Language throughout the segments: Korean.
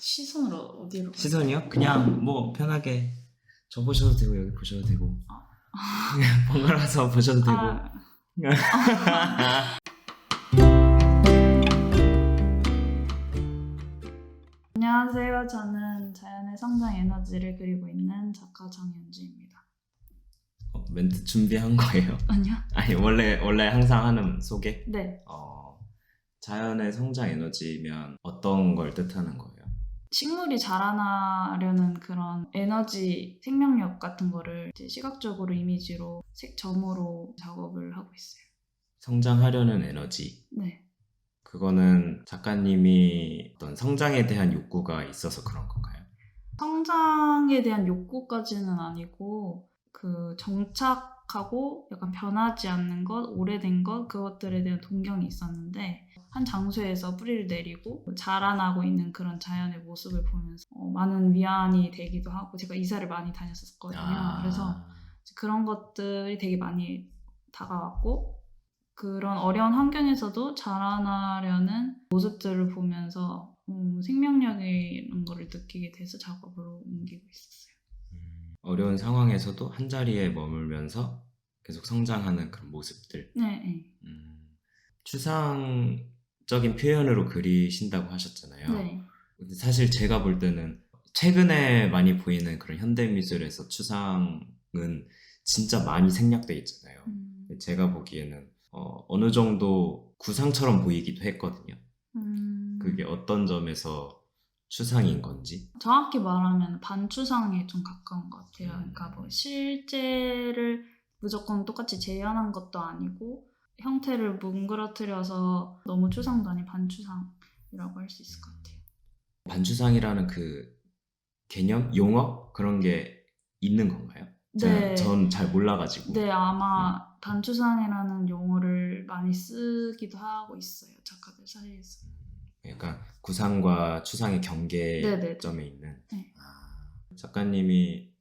시선으로 어디로? 시선이요? 그냥 뭐 편하게 저 보셔도 되고 여기 보셔도 되고 그냥 번갈아서 보셔도 되고. 안녕하세요. 저는 자연의 성장 에너지를 그리고 있는 작가 정현주입니다. 멘트 준비한 거예요? 아니요? 아니 원래 항상 하는 소개? 네. 자연의 성장 에너지면 어떤 걸 뜻하는 거예요? 식물이 자라나려는 그런 에너지, 생명력 같은 거를 이제 시각적으로 이미지로 색점으로 작업을 하고 있어요. 성장하려는 에너지. 네. 그거는 작가님이 어떤 성장에 대한 욕구가 있어서 그런 건가요? 성장에 대한 욕구까지는 아니고 그 정착하고 약간 변하지 않는 것, 오래된 것, 그것들에 대한 동경이 있었는데 한 장소에서 뿌리를 내리고 자라나고 있는 그런 자연의 모습을 보면서 많은 위안이 되기도 하고, 제가 이사를 많이 다녔었거든요. 그래서 그런 것들이 되게 많이 다가왔고, 그런 어려운 환경에서도 자라나려는 모습들을 보면서 생명력이라는 거를 느끼게 돼서 작업으로 옮기고 있었어요. 어려운 상황에서도 한 자리에 머물면서 계속 성장하는 그런 모습들. 네. 추상적인 표현으로 그리신다고 하셨잖아요. 네. 근데 사실 제가 볼 때는 최근에 많이 보이는 그런 현대미술에서 추상은 진짜 많이 생략돼 있잖아요. 제가 보기에는 어느 정도 구상처럼 보이기도 했거든요. 그게 어떤 점에서 추상인 건지? 정확히 말하면 반추상에 좀 가까운 것 같아요. 그러니까 뭐 실제를 무조건 똑같이 재현한 것도 아니고 형태를 뭉그러뜨려서 너무 추상도 아닌 반추상이라고 할 수 있을 것 같아요. 반추상이라는 그 개념? 용어? 그런 게 있는 건가요? 네. 전 잘 몰라가지고. 네, 아마 반추상이라는 용어를 많이 쓰기도 하고 있어요. 작가들 사이에서. 약간 구상과 추상의 경계점에 있는. 네. 작가님이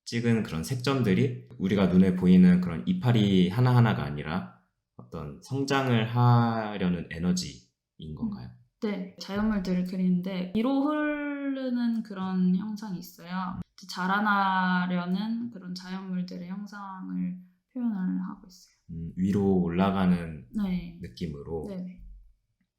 찍은 그런 색점들이 우리가 눈에 보이는 그런 이파리 하나하나가 아니라 어떤 성장을 하려는 에너지인 건가요? 네, 자연물들을 그리는데 위로 흐르는 그런 형상이 있어요. 자라나려는 그런 자연물들의 형상을 표현을 하고 있어요. 위로 올라가는 네. 느낌으로. 네.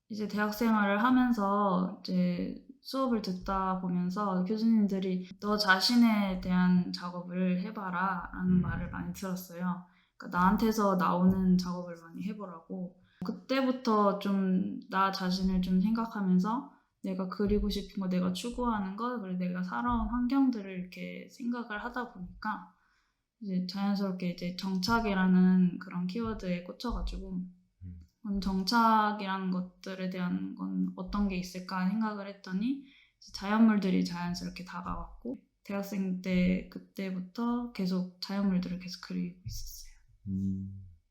이제 대학 생활을 하면서 이제 수업을 듣다 보면서 교수님들이 너 자신에 대한 작업을 해봐라 라는 말을 많이 들었어요. 그러니까 나한테서 나오는 작업을 많이 해보라고. 그때부터 좀 나 자신을 좀 생각하면서 내가 그리고 싶은 거, 내가 추구하는 것, 그리고 내가 살아온 환경들을 이렇게 생각을 하다 보니까 이제 자연스럽게 이제 정착이라는 그런 키워드에 꽂혀가지고 정착이라는 것들에 대한 건 어떤 게 있을까 생각을 했더니 자연물들이 자연스럽게 다가왔고, 대학생 때 그때부터 계속 자연물들을 계속 그리고 있었어요.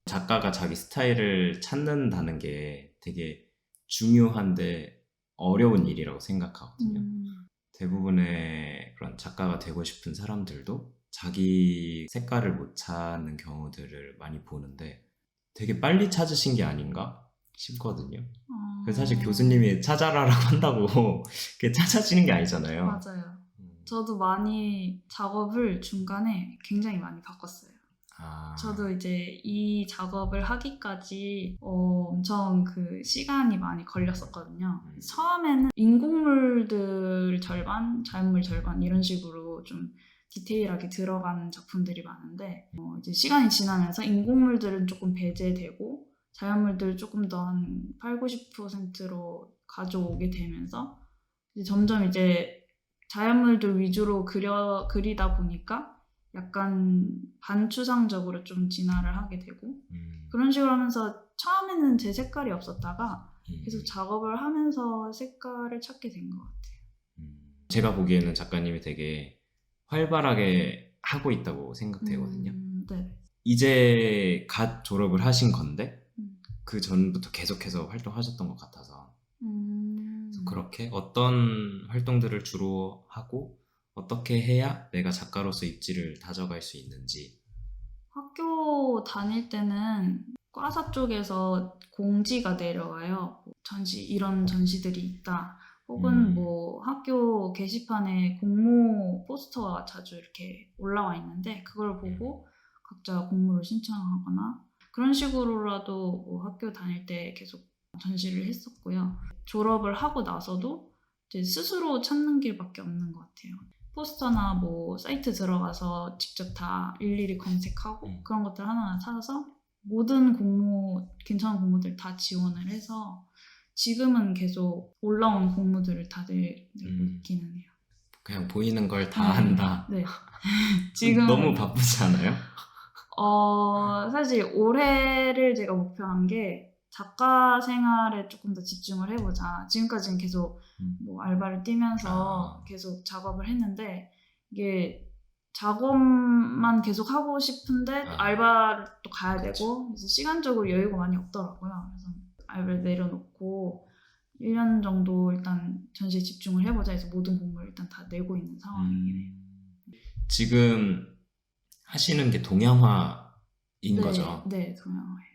작가가 자기 스타일을 찾는다는 게 되게 중요한데 어려운 일이라고 생각하거든요. 대부분의 그런 작가가 되고 싶은 사람들도 자기 색깔을 못 찾는 경우들을 많이 보는데 되게 빨리 찾으신 게 아닌가 싶거든요. 그래서 사실 교수님이 찾아라라고 한다고 그게 찾아지는 게 아니잖아요. 맞아요. 저도 많이 작업을 중간에 굉장히 많이 바꿨어요. 저도 이제 이 작업을 하기까지 엄청 그 시간이 많이 걸렸었거든요. 처음에는 인공물들 절반, 자연물 절반 이런 식으로 좀 디테일하게 들어가는 작품들이 많은데 이제 시간이 지나면서 인공물들은 조금 배제되고 자연물들을 조금 더 한 8, 90%로 가져오게 되면서 이제 점점 이제 자연물들 위주로 그리다 보니까 약간 반추상적으로 좀 진화를 하게 되고 그런 식으로 하면서 처음에는 제 색깔이 없었다가 계속 작업을 하면서 색깔을 찾게 된 것 같아요. 제가 보기에는 작가님이 되게 활발하게 하고 있다고 생각되거든요. 네. 이제 갓 졸업을 하신 건데 그 전부터 계속해서 활동하셨던 것 같아서 그래서 그렇게 어떤 활동들을 주로 하고 어떻게 해야 내가 작가로서 입지를 다져갈 수 있는지. 학교 다닐 때는 과사 쪽에서 공지가 내려와요. 이런 전시들이 있다. 혹은 뭐 학교 게시판에 공모 포스터가 자주 이렇게 올라와 있는데 그걸 보고 각자 공모를 신청하거나 그런 식으로라도 뭐 학교 다닐 때 계속 전시를 했었고요. 졸업을 하고 나서도 이제 스스로 찾는 길밖에 없는 것 같아요. 포스터나 뭐 사이트 들어가서 직접 다 일일이 검색하고 그런 것들 하나하나 찾아서 모든 괜찮은 공모들 다 지원을 해서 지금은 계속 올라온 공모들을 다 내고 있기는 해요. 그냥 보이는 걸 다 한다. 네. 지금 너무 바쁘지 않아요? 사실 올해를 제가 목표한 게 작가 생활에 조금 더 집중을 해보자. 지금까지는 계속 뭐 알바를 뛰면서 계속 작업을 했는데 이게 작업만 계속 하고 싶은데 알바를 또 가야 되고 그래서 시간적으로 여유가 많이 없더라고요. 그래서 알바를 내려놓고 1년 정도 일단 전시에 집중을 해보자 해서 모든 공부를 일단 다 내고 있는 상황이에요. 지금 하시는 게 동양화인 거죠? 네, 동양화예요.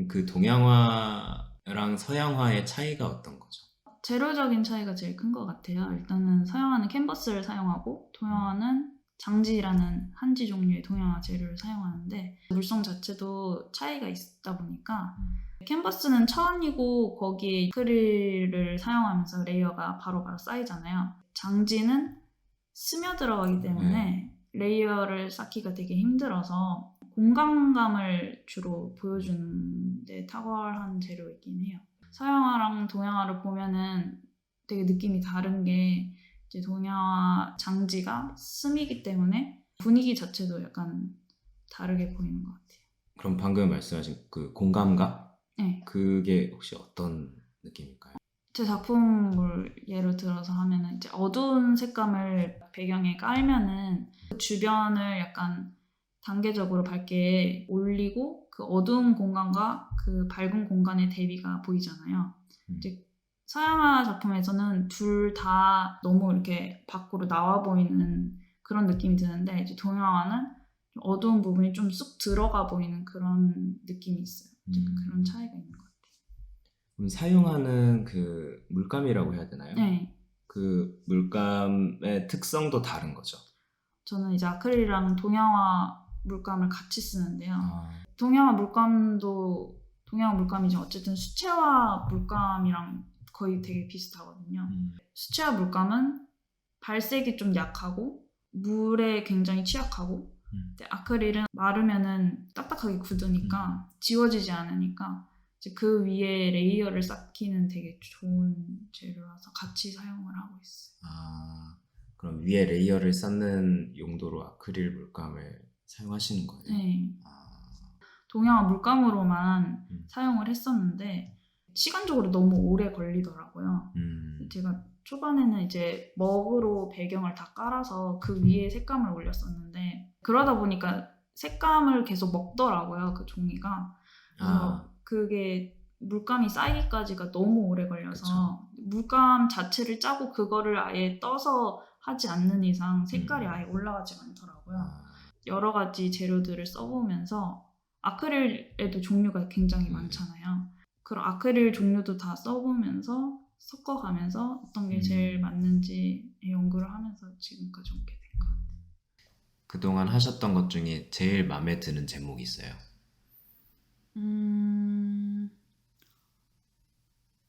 그 동양화랑 서양화의 차이가 어떤 거죠? 재료적인 차이가 제일 큰 것 같아요. 일단은 서양화는 캔버스를 사용하고 동양화는 장지라는 한지 종류의 동양화 재료를 사용하는데 물성 자체도 차이가 있다 보니까 캔버스는 천이고 거기에 아크릴을 사용하면서 레이어가 바로바로 쌓이잖아요. 장지는 스며들어가기 때문에 레이어를 쌓기가 되게 힘들어서 공간감을 주로 보여주는 데 탁월한 재료이긴 해요. 서양화랑 동양화를 보면은 되게 느낌이 다른 게 이제 동양화 장지가 스미기 때문에 분위기 자체도 약간 다르게 보이는 것 같아요. 그럼 방금 말씀하신 그 공감감? 네. 그게 혹시 어떤 느낌일까요? 제 작품을 예로 들어서 하면은 이제 어두운 색감을 배경에 깔면은 그 주변을 약간 단계적으로 밝게 올리고 그 어두운 공간과 그 밝은 공간의 대비가 보이잖아요. 이제 서양화 작품에서는 둘 다 너무 이렇게 밖으로 나와 보이는 그런 느낌이 드는데 이제 동양화는 좀 어두운 부분이 좀 쑥 들어가 보이는 그런 느낌이 있어요. 그런 차이가 있는 것 같아요. 그럼 사용하는 그 물감이라고 해야 되나요? 네. 그 물감의 특성도 다른 거죠? 저는 이제 아크릴이랑 동양화 물감을 같이 쓰는데요. 동양화 물감이 어쨌든 수채화 물감이랑 거의 되게 비슷하거든요. 수채화 물감은 발색이 좀 약하고 물에 굉장히 취약하고 아크릴은 마르면은 딱딱하게 굳으니까 지워지지 않으니까 이제 그 위에 레이어를 쌓기는 되게 좋은 재료라서 같이 사용을 하고 있어요. 그럼 위에 레이어를 쌓는 용도로 아크릴 물감을 사용하시는 거예요? 네. 동양화 물감으로만 사용을 했었는데 시간적으로 너무 오래 걸리더라고요. 제가 초반에는 이제 먹으로 배경을 다 깔아서 그 위에 색감을 올렸었는데 그러다 보니까 색감을 계속 먹더라고요. 그 종이가. 그래서 그게 물감이 쌓이기까지가 너무 오래 걸려서 물감 자체를 짜고 그거를 아예 떠서 하지 않는 이상 색깔이 아예 올라가지가 않더라고요. 여러 가지 재료들을 써보면서 아크릴에도 종류가 굉장히 많잖아요. 그런 아크릴 종류도 다 써보면서 섞어가면서 어떤 게 제일 맞는지 연구를 하면서 지금까지 오게 된 것 같아요. 그동안 하셨던 것 중에 제일 마음에 드는 제목이 있어요?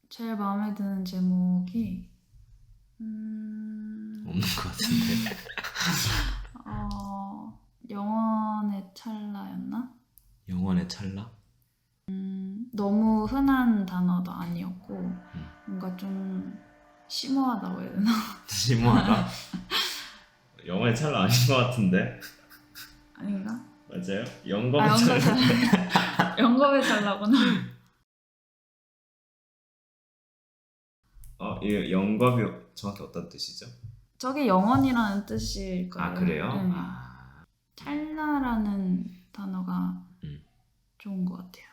제일 마음에 드는 제목이 없는 것 같은데. 영원의 찰나였나? 영원의 찰나? 너무 흔한 단어도 아니었고 뭔가 좀 심오하다고 해야 되나? 심오하다? 영원의 찰나 아닌 것 같은데? 아닌가? 맞아요? 영겁의 찰나. 영겁의 찰나구나. 이 영겁이 정확히 어떤 뜻이죠? 저게 영원이라는 뜻일 거예요. 그래요? 네. 찰나라는 단어가 좋은 것 같아요.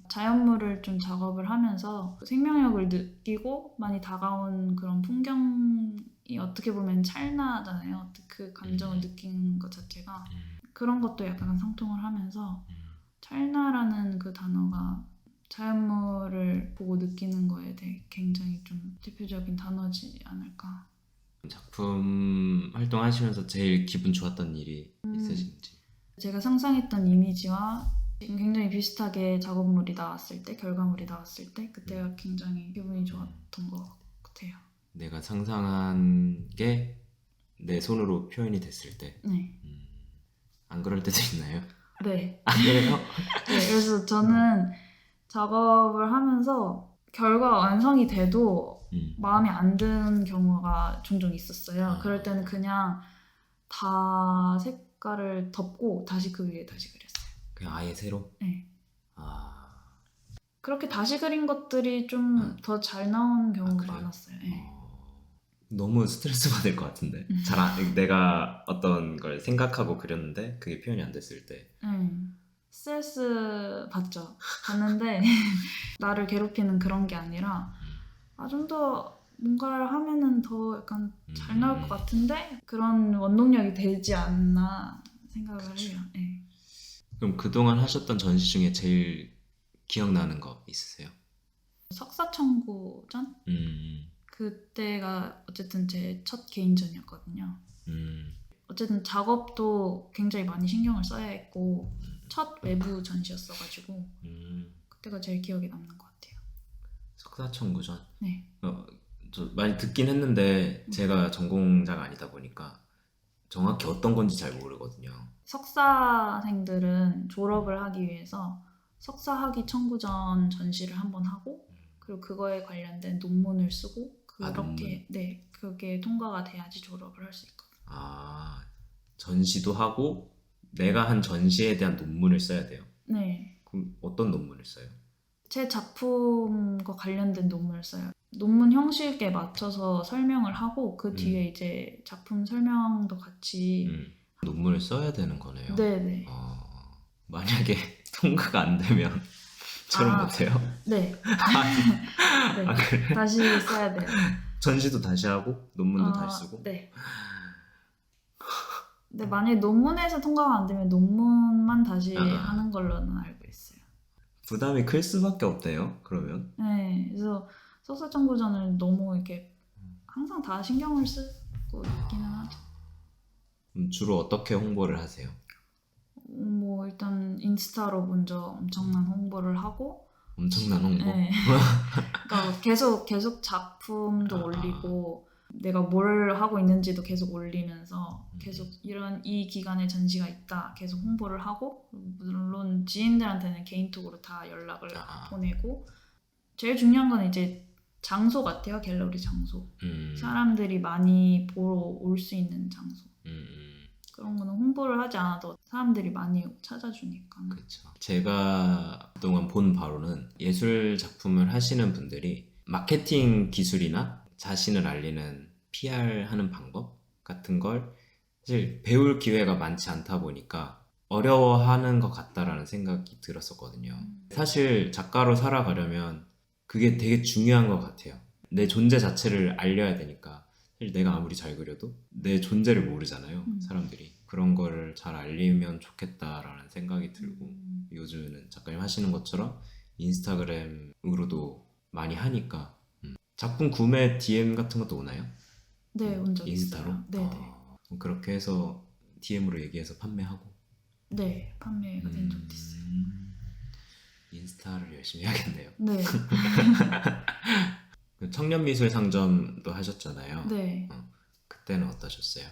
자연물을 좀 작업을 하면서 생명력을 느끼고 많이 다가온 그런 풍경이 어떻게 보면 찰나잖아요. 그 감정을 느끼는 것 자체가 그런 것도 약간 상통을 하면서 찰나라는 그 단어가 자연물을 보고 느끼는 거에 대해 굉장히 좀 대표적인 단어지 않을까. 작품 활동하시면서 제일 기분 좋았던 일이 있으신지? 제가 상상했던 이미지와 굉장히 비슷하게 작업물이 나왔을 때, 결과물이 나왔을 때 그때가 굉장히 기분이 좋았던 것 같아요. 내가 상상한 게 내 손으로 표현이 됐을 때? 네. 안 그럴 때도 있나요? 네. 아, 그래요? 네, 그래서 저는 작업을 하면서 결과 완성이 돼도 마음에 안 드는 경우가 종종 있었어요. 그럴 때는 그냥 다 색깔을 덮고 다시 그 위에 다시 그렸어요. 그냥 아예 새로? 네. 아... 그렇게 다시 그린 것들이 좀 더 잘 나온 경우가 많았어요. 네. 너무 스트레스 받을 것 같은데. 내가 어떤 걸 생각하고 그렸는데 그게 표현이 안 됐을 때. 스트레스 받는데 나를 괴롭히는 그런 게 아니라 좀 더 뭔가를 하면은 더 약간 잘 나올 것 같은데 그런 원동력이 되지 않나 생각을 해요. 네. 그럼 그동안 하셨던 전시 중에 제일 기억나는 거 있으세요? 석사청구전? 그때가 어쨌든 제 첫 개인전이었거든요. 어쨌든 작업도 굉장히 많이 신경을 써야 했고 첫 외부 전시였어가지고 그때가 제일 기억에 남는 것 같아요. 석사청구전? 네. 저 많이 듣긴 했는데 제가 전공자가 아니다 보니까 정확히 어떤 건지 잘 모르거든요. 석사생들은 졸업을 하기 위해서 석사학위 청구전 전시를 한번 하고 그리고 그거에 관련된 논문을 쓰고 그렇게 네 그게 통과가 돼야지 졸업을 할 수 있거든요. 아 전시도 하고 내가 한 전시에 대한 논문을 써야 돼요? 네. 그럼 어떤 논문을 써요? 제 작품과 관련된 논문을 써요. 논문 형식에 맞춰서 설명을 하고 그 뒤에 이제 작품 설명도 같이 논문을 써야 되는 거네요. 네네. 만약에 통과가 안 되면 저는 못해요? 네. 네. 그래? 다시 써야 돼요. 전시도 다시 하고 논문도 다시 쓰고? 네. 근데 만약에 논문에서 통과가 안 되면 논문만 다시 하는 걸로는 알고 있어요. 부담이 클 수밖에 없네요. 그러면. 네. 그래서 석사청구전을 너무 이렇게 항상 다 신경을 쓰고 있기는 하죠. 주로 어떻게 홍보를 하세요? 뭐 일단 인스타로 먼저 엄청난 홍보를 하고 엄청난 홍보? 네. 그러니까 계속 작품도 올리고 내가 뭘 하고 있는지도 계속 올리면서 계속 이 기간에 전시가 있다 계속 홍보를 하고 물론 지인들한테는 개인톡으로 다 연락을 보내고 제일 중요한 건 이제 장소 같아요. 갤러리 장소. 사람들이 많이 보러 올 수 있는 장소. 그런 거는 홍보를 하지 않아도 사람들이 많이 찾아주니까. 그렇죠. 제가 그동안 본 바로는 예술 작품을 하시는 분들이 마케팅 기술이나 자신을 알리는 PR 하는 방법 같은 걸 사실 배울 기회가 많지 않다 보니까 어려워하는 것 같다라는 생각이 들었었거든요. 사실 작가로 살아가려면 그게 되게 중요한 것 같아요. 내 존재 자체를 알려야 되니까 사실 내가 아무리 잘 그려도 내 존재를 모르잖아요. 사람들이. 그런 거를 잘 알리면 좋겠다라는 생각이 들고 요즘에는 작가님 하시는 것처럼 인스타그램으로도 많이 하니까 작품 구매 DM 같은 것도 오나요? 네, 온 적 인스타로? 있어요. 네네. 그렇게 해서 DM으로 얘기해서 판매하고? 네, 판매가 된 적도 있어요. 인스타를 열심히 해야겠네요. 네. 청년미술 상점도 하셨잖아요. 네. 그때는 어떠셨어요?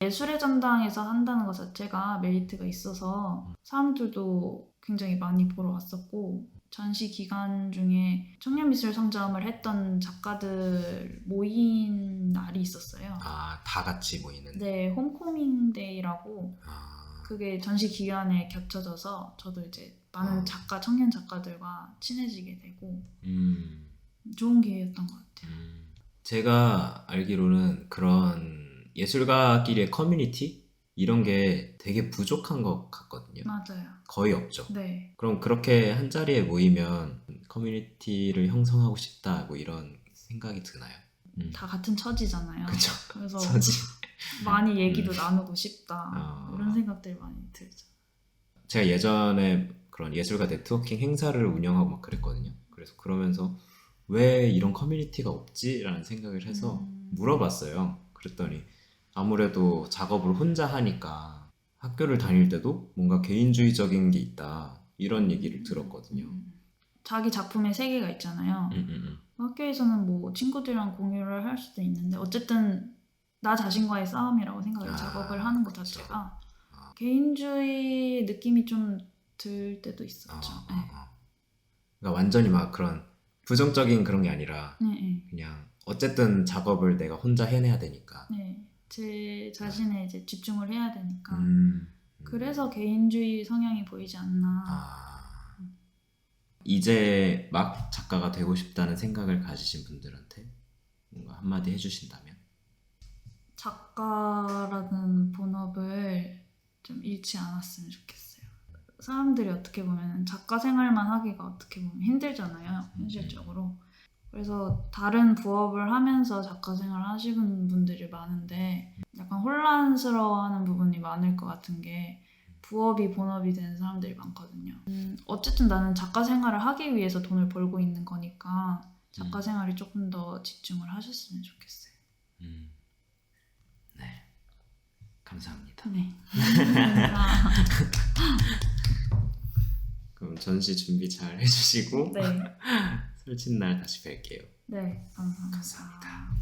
예술의 전당에서 한다는 것 자체가 메리트가 있어서 사람들도 굉장히 많이 보러 왔었고 전시 기간 중에 청년미술 상점을 했던 작가들 모인 날이 있었어요. 다 같이 모이는? 네, 홈코밍 데이라고 그게 전시 기간에 겹쳐져서 저도 이제 많은 청년 작가들과 친해지게 되고 좋은 기회였던 것 같아요. 제가 알기로는 그런 예술가끼리의 커뮤니티? 이런 게 되게 부족한 것 같거든요. 맞아요. 거의 없죠. 네. 그럼 그렇게 한 자리에 모이면 커뮤니티를 형성하고 싶다 뭐 이런 생각이 드나요? 다 같은 처지잖아요. 그쵸. 그래서 처지. 많이 얘기도 나누고 싶다 이런 생각들이 많이 들죠. 제가 예전에 그런 예술가 네트워킹 행사를 운영하고 막 그랬거든요. 그래서 그러면서 왜 이런 커뮤니티가 없지라는 생각을 해서 물어봤어요. 그랬더니 아무래도 작업을 혼자 하니까 학교를 다닐 때도 뭔가 개인주의적인 게 있다 이런 얘기를 들었거든요. 자기 작품의 세계가 있잖아요. 학교에서는 뭐 친구들이랑 공유를 할 수도 있는데 어쨌든 나 자신과의 싸움이라고 생각해요. 작업을 하는 것 자체가. 개인주의 느낌이 좀 들 때도 있었죠. 네. 그러니까 완전히 막 그런 부정적인 그런 게 아니라 그냥 어쨌든 작업을 내가 혼자 해내야 되니까. 네, 제 자신에 이제 집중을 해야 되니까. 그래서 개인주의 성향이 보이지 않나. 이제 막 작가가 되고 싶다는 생각을 가지신 분들한테 뭔가 한마디 해주신다면? 작가라는 본업을 좀 잃지 않았으면 좋겠어요. 사람들이 어떻게 보면 작가 생활만 하기가 어떻게 보면 힘들잖아요, 현실적으로. 그래서 다른 부업을 하면서 작가 생활 하시는 분들이 많은데 약간 혼란스러워하는 부분이 많을 것 같은 게 부업이 본업이 되는 사람들이 많거든요. 어쨌든 나는 작가 생활을 하기 위해서 돈을 벌고 있는 거니까 작가 생활에 조금 더 집중을 하셨으면 좋겠어요. 네, 감사합니다. 네. 그럼 전시 준비 잘 해주시고 네. 설친날 다시 뵐게요. 네, 감사합니다. 감사합니다.